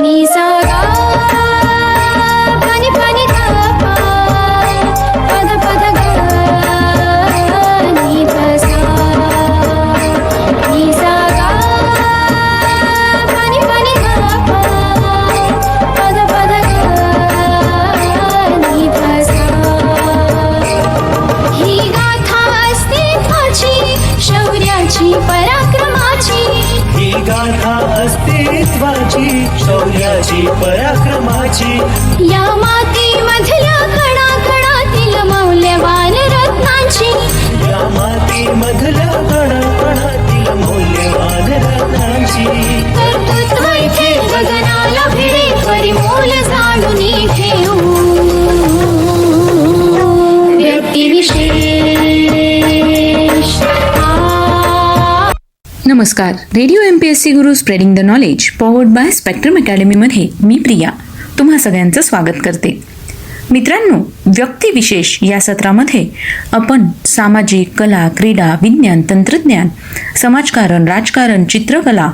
नि सा गा पनि पनि धा पा पद पद गा नि ध सा नि सा गा पनि पनि धा पा पद पद गा नि ध सा ही गाथा अस्तित्वाची शौर्याची पराक्रमाची ही गाथा अस्तित्वाची शौर्याची पराक्रमाची या मातीमधल्या कणाकणातील मौल्यवान रत्नांची या मातीमधल्या कणाकणातील मौल्यवान रत्नांची कर्तृत्व इथे गगनाला भिडे परिमोल जाणून घेऊ व्यक्तिविशेष नमस्कार. Radio MPSC Guru spreading the knowledge powered by Spectrum अकॅडमीमध्ये मी प्रिया तुम्हा सगळ्यांचं स्वागत करते. मित्रांनो, व्यक्तिविशेष या सत्रामध्ये आपण सामाजिक, कला, क्रीडा, विज्ञान, तंत्रज्ञान, समाजकारण, राजकारण, चित्रकला,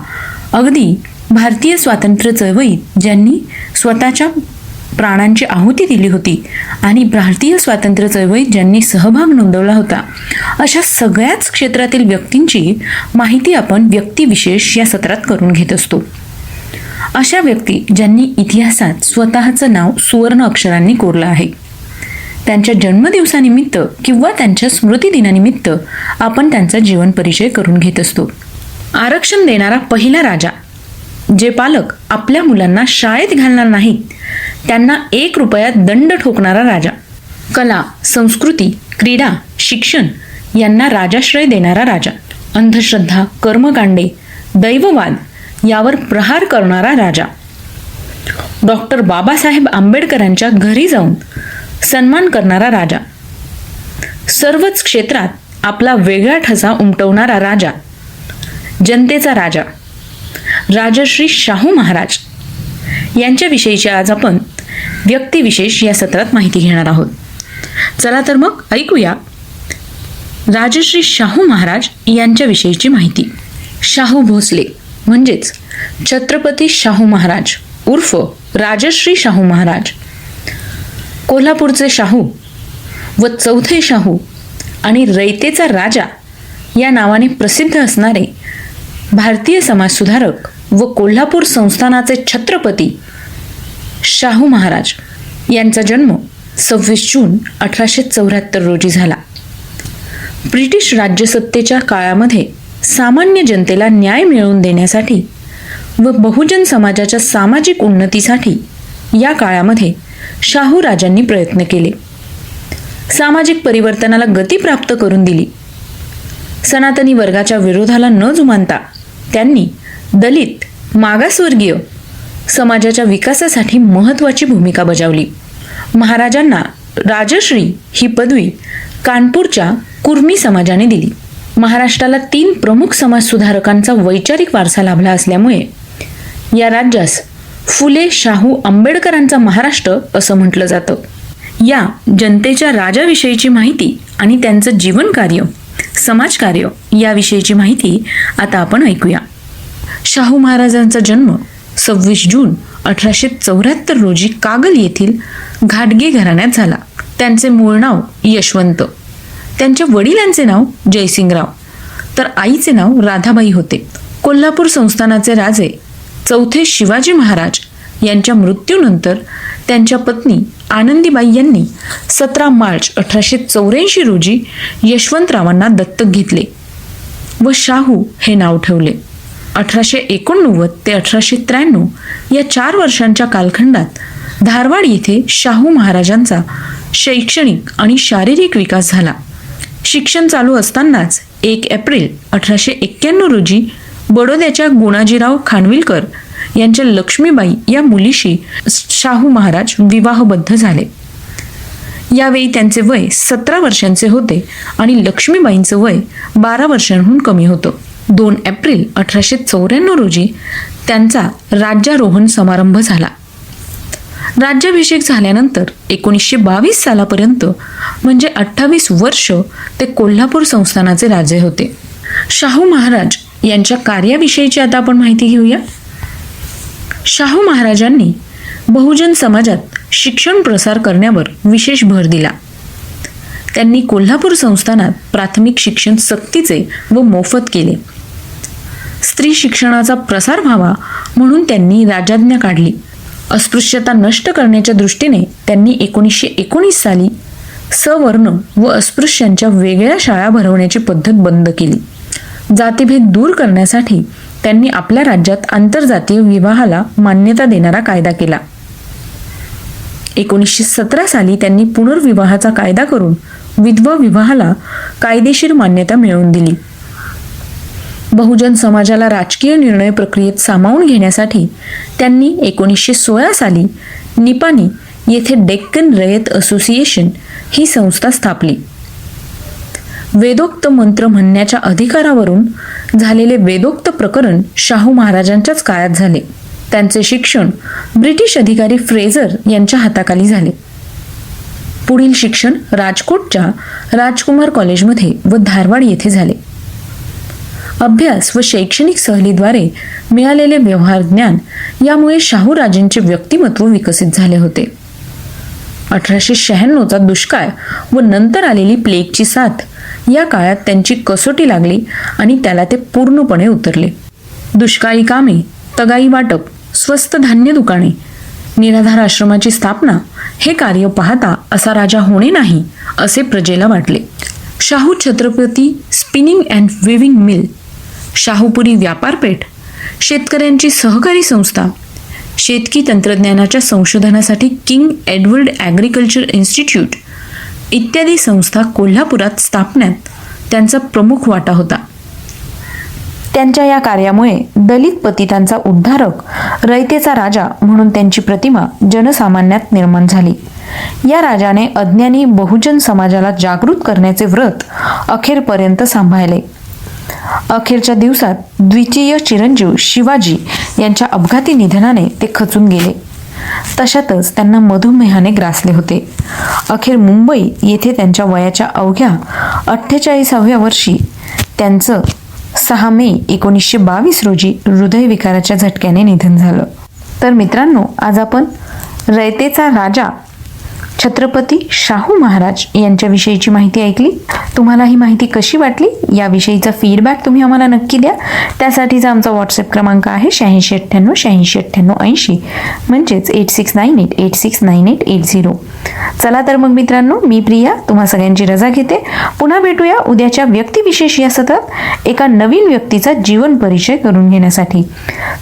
अगदी भारतीय स्वातंत्र्य चळवळीत ज्यांनी स्वतःच्या प्राणांची आहुती दिली होती आणि भारतीय स्वातंत्र्य चळवळीत ज्यांनी सहभाग नोंदवला होता, अशा सगळ्याच क्षेत्रातील व्यक्तींची माहिती आपण व्यक्तिविशेष या सत्रात करून घेत असतो. अशा व्यक्ती ज्यांनी इतिहासात स्वतःचं नाव सुवर्ण अक्षरांनी कोरलं आहे, त्यांच्या जन्मदिवसानिमित्त किंवा त्यांच्या स्मृतिदिनानिमित्त आपण त्यांचा जीवन परिचय करून घेत असतो. आरक्षण देणारा पहिला राजा, जे पालक आपल्या मुलांना शाळेत घालणार नाहीत त्यांना 1 रुपयात दंड ठोकणारा राजा, कला, संस्कृती, क्रीडा, शिक्षण यांना राजाश्रय देणारा राजा, अंधश्रद्धा, कर्मकांडे, दैववाद यावर प्रहार करणारा राजा, डॉक्टर बाबासाहेब आंबेडकरांच्या घरी जाऊन सन्मान करणारा राजा, सर्वच क्षेत्रात आपला वेगळा ठसा उमटवणारा राजा, जनतेचा राजा, राजश्री शाहू महाराज यांच्याविषयीची आज आपण व्यक्तिविशेष या सत्रात माहिती घेणार आहोत. चला तर मग ऐकूया राजश्री शाहू महाराज यांच्याविषयीची माहिती. शाहू भोसले म्हणजेच छत्रपती शाहू महाराज उर्फ राजश्री शाहू महाराज, कोल्हापूरचे शाहू व चौथे शाहू आणि रयतेचा राजा या नावाने प्रसिद्ध असणारे भारतीय समाजसुधारक व कोल्हापूर संस्थानाचे छत्रपती शाहू महाराज यांचा जन्म 26 जून 1874 रोजी झाला. ब्रिटिश राज्यसत्तेच्या काळामध्ये सामान्य जनतेला न्याय मिळवून देण्यासाठी व बहुजन समाजाच्या सामाजिक उन्नतीसाठी या काळामध्ये शाहू राजांनी प्रयत्न केले. सामाजिक परिवर्तनाला गती प्राप्त करून दिली. सनातनी वर्गाच्या विरोधाला न जुमानता त्यांनी दलित, मागासवर्गीय समाजाच्या विकासासाठी महत्त्वाची भूमिका बजावली. महाराजांना राजश्री ही पदवी कानपूरच्या कुर्मी समाजाने दिली. महाराष्ट्राला 3 प्रमुख समाजसुधारकांचा वैचारिक वारसा लाभला असल्यामुळे या राज्यास फुले शाहू आंबेडकरांचा महाराष्ट्र असं म्हटलं जातं. या जनतेच्या राजाविषयीची माहिती आणि त्यांचं जीवनकार्य, समाजकार्य याविषयीची माहिती आता आपण ऐकूया. शाहू महाराजांचा जन्म 26 जून 1874 रोजी कागल येथील घाटगे घराण्यात झाला. त्यांचे मूळ नाव यशवंत, त्यांच्या वडिलांचे नाव जयसिंगराव तर आईचे नाव राधाबाई होते. कोल्हापूर संस्थानाचे राजे चौथे शिवाजी महाराज यांच्या मृत्यूनंतर त्यांच्या पत्नी आनंदीबाई यांनी 17 मार्च 1884 रोजी यशवंतरावांना दत्तक घेतले व शाहू हे नाव ठेवले. 1889 ते 1893 या 4 वर्षांच्या कालखंडात धारवाड येथे शाहू महाराजांचा शैक्षणिक आणि शारीरिक विकास झाला. शिक्षण चालू असतानाच 1 एप्रिल 1891 रोजी बडोद्याच्या गुणाजीराव खानविलकर यांच्या लक्ष्मीबाई या मुलीशी शाहू महाराज विवाहबद्ध झाले. यावेळी त्यांचे वय 17 वर्षांचे होते आणि लक्ष्मीबाईंचं वय 12 वर्षांहून कमी होतं. 2 एप्रिल 1894 रोजी त्यांचा राज्यारोहण समारंभ झाला. राज्याभिषेक झाल्यानंतर 1922 सालापर्यंत म्हणजे 28 वर्ष ते कोल्हापूर संस्थानाचे राजे होते. शाहू महाराज यांच्या कार्याविषयीची आता आपण माहिती घेऊया. शाहू महाराजांनी बहुजन समाजात शिक्षण प्रसार करण्यावर विशेष भर दिला. त्यांनी कोल्हापूर संस्थानात प्राथमिक शिक्षण सक्तीचे व मोफत केले. स्त्री शिक्षणाचा प्रसार व्हावा म्हणून त्यांनी राजाज्ञा काढली. अस्पृश्यता नष्ट करण्याच्या दृष्टीने त्यांनी 1919 साली सवर्ण व अस्पृश्यांच्या वेगळ्या शाळा भरवण्याची पद्धत बंद केली. जातीभेद दूर करण्यासाठी त्यांनी आपल्या राज्यात आंतरजातीय विवाहाला मान्यता देणारा कायदा केला. 1917 साली त्यांनी पुनर्विवाहाचा कायदा करून विधवा विवाहाला कायदेशीर मान्यता मिळवून दिली. बहुजन समाजाला राजकीय निर्णय प्रक्रियेत सामावून घेण्यासाठी त्यांनी 1916 साली निपाणी येथे डेक्कन रयत असोसिएशन ही संस्था स्थापली. वेदोक्त मंत्र म्हणण्याच्या अधिकारावरून झालेले वेदोक्त प्रकरण शाहू महाराजांच्याच काळात झाले. त्यांचे शिक्षण ब्रिटिश अधिकारी फ्रेझर यांच्या हाताखाली झाले. पुढील शिक्षण राजकोटच्या राजकुमार कॉलेजमध्ये व धारवाड येथे झाले. अभ्यास व शैक्षणिक सहलीद्वारे मिळालेले व्यवहार ज्ञान यामुळे शाहू राजेंचे व्यक्तिमत्व विकसित झाले होते. 1896चा दुष्काळ व नंतर आलेली प्लेगची साथ या काळात त्यांची कसोटी लागली आणि त्याला ते पूर्णपणे उतरले. दुष्काळी कामे, तगाई वाटप, स्वस्त धान्य दुकाने, निराधार आश्रमाची स्थापना हे कार्य पाहता असा राजा होणे नाही असे प्रजेला वाटले. Shahu Chhatrapati spinning and weaving mill, Shahupuri व्यापारपेठ, शेतकऱ्यांची सहकारी संस्था, शेतकी तंत्रज्ञानाच्या संशोधनासाठी किंग एडवर्ड ॲग्रिकल्चर इन्स्टिट्यूट इत्यादी संस्था कोल्हापुरात स्थापण्यात त्यांचा प्रमुख वाटा होता. त्यांच्या या कार्यामुळे दलित पतितांचा उद्धारक, रयतेचा राजा म्हणून त्यांची प्रतिमा जनसामान्यात निर्माण झाली. या राजाने अज्ञानी बहुजन समाजाला जागृत करण्याचे व्रत अखेरपर्यंत सांभाळले. अखेरच्या दिवसात द्वितीय चिरंजीव शिवाजी यांच्या अपघाती निधनाने ते खचून गेले. तशातच त्यांना मधुमेहाने ग्रासले होते. अखेर मुंबई येथे त्यांच्या वयाच्या अवघ्या 48व्या वर्षी त्यांचं 6 मे 1922 रोजी हृदयविकाराच्या झटक्याने निधन झालं. तर मित्रांनो, आज आपण रयतेचा राजा छत्रपती शाहू महाराज यांच्याविषयीची माहिती ऐकली. तुम्हाला ही माहिती कशी वाटली याविषयीचा फीडबॅक तुम्ही आम्हाला नक्की द्या. त्यासाठीचा आमचा व्हॉट्सअप क्रमांक आहे 8698869880 म्हणजेच 8698869880. चला तर मग मित्रांनो, मी प्रिया तुम्हा सगळ्यांची रजा घेते. पुन्हा भेटूया उद्याच्या व्यक्तिविशेष या सतत एका नवीन व्यक्तीचा जीवन परिचय करून घेण्यासाठी.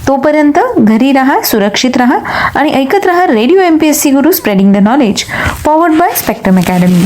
तोपर्यंत घरी राहा, सुरक्षित राहा आणि ऐकत राहा radio MPSC Guru, spreading the knowledge, powered by spectrum academy.